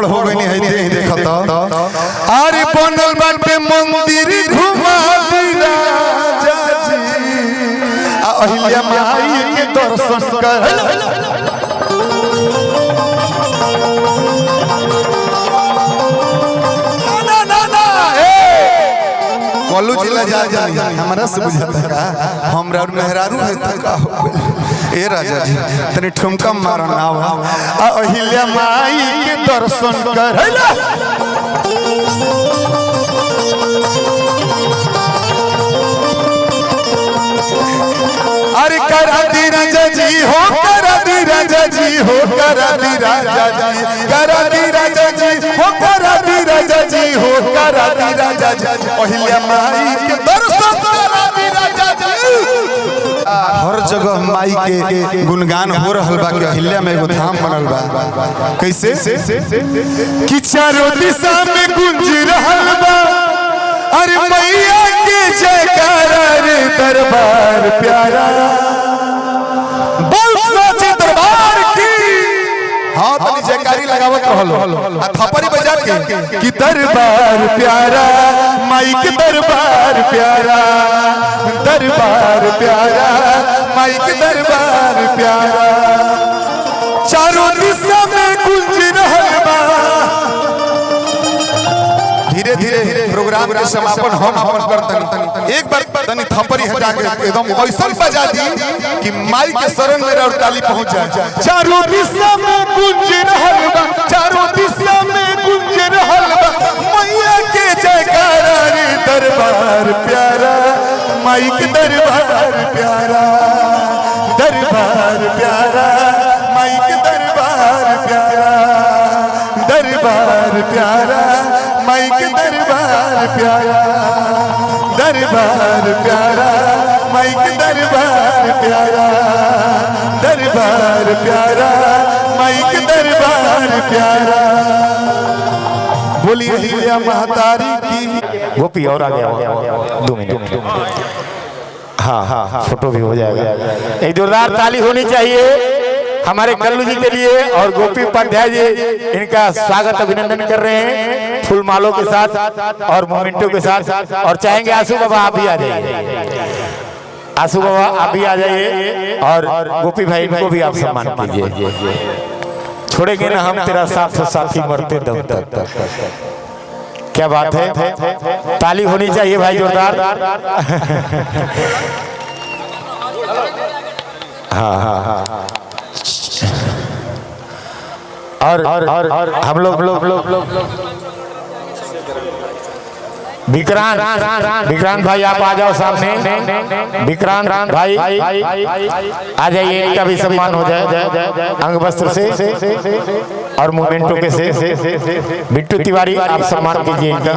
हो गई है दे देखत अरे बनल बाटे मंदिर घुमा दी राजा जी अहिल्या माई के दर्शन कर ना ना ना कॉलेज जिला जा जानी हमरा से बुझाता का हमरा और मेहरारू है त का ए राजा जी तनी ठुमका मारन आव अहिल्या माई के दर्शन कर अरे करा दी राजा जी हो करा दी राजा जी हो करा दी राजा जी करा दी राजा जी हो करा दी राजा जी हो करा दी राजा जी अहिल्या माई के दर्शन करा दी राजा जी। हर जगह माई के गुणगान हो रहल बा कि अहिल्या में एगो धाम बनल बा कैसे कि चारों दिशा में गूंज रहल बा अरे मैया के जयकारा रे दरबार प्यारा बोल सच्चे दरबार की हाँ तनी जयकारी लगावत रहलो आ थपड़ी बजा के कि दरबार प्यारा माई के दरबार प्यारा दरबार प्यारा माई के दरबार प्यारा चारों दिशा में गूंज रहल बा। धीरे धीरे प्रोग्राम के समापन हम करतनी एक बार तनी थपड़ी हटा के एकदम ऐसा बजा दी कि माई के शरण में और ताली पहुंच जाए। चारों दिशा में गूंज रहल बा चारों दिशा में गूंज रहल बा मैया के जयकारा रे दरबार प्यारा माई के दरबार प्यारा दरबार प्यारा माई के दरबार प्यारा दरबार प्यारा माई के दरबार प्यारा दरबार प्यारा माई के दरबार प्यारा दरबार प्यारा माई के दरबार प्यारा। बोलिए अहिल्या महतारी की। गोपी और आ गया 2 मिनट। हाँ हाँ हाँ फोटो भी हो जाएगा। एक जोरदार ताली होनी चाहिए हमारे कल्लू जी के लिए और गोपी उपाध्याय जी इनका स्वागत अभिनंदन कर रहे हैं फूल मालों के साथ और मोमेंटो के साथ और चाहेंगे आंसू बाबा आप भी आ जाइए आंसू बाबा आप भी आ जाइए और गोपी भाई इनको भी आप सम्मान कीजिए छोड़ेंगे ना हम तेरा साथ साथी मरते दम तक। क्या बात है ताली होनी चाहिए भाई जोरदार। हाँ हाँ हाँ और हम लोग विक्रांत भाई आप आ जाओ सामने। विक्रांत भाई आ जाइए इनका भी सम्मान हो जाए अंग वस्त्र से और मोमेंटो के से। बिट्टू तिवारी आप सम्मान कीजिए इनका।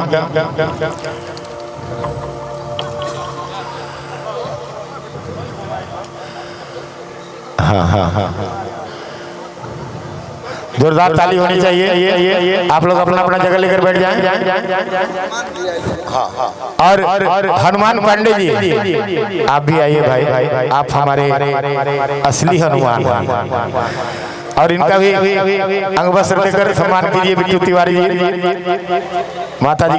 हाँ हाँ हाँ जोरदार ताली होनी चाहिए। आप लोग अपना अपना जगह लेकर बैठ जाएं। और हनुमान पांडे जी आप भी आइए भाई आप हमारे असली हनुमान और इनका भी अंग वस्त्र देकर सम्मान कीजिए। बिट्टू तिवारी जी माता जी का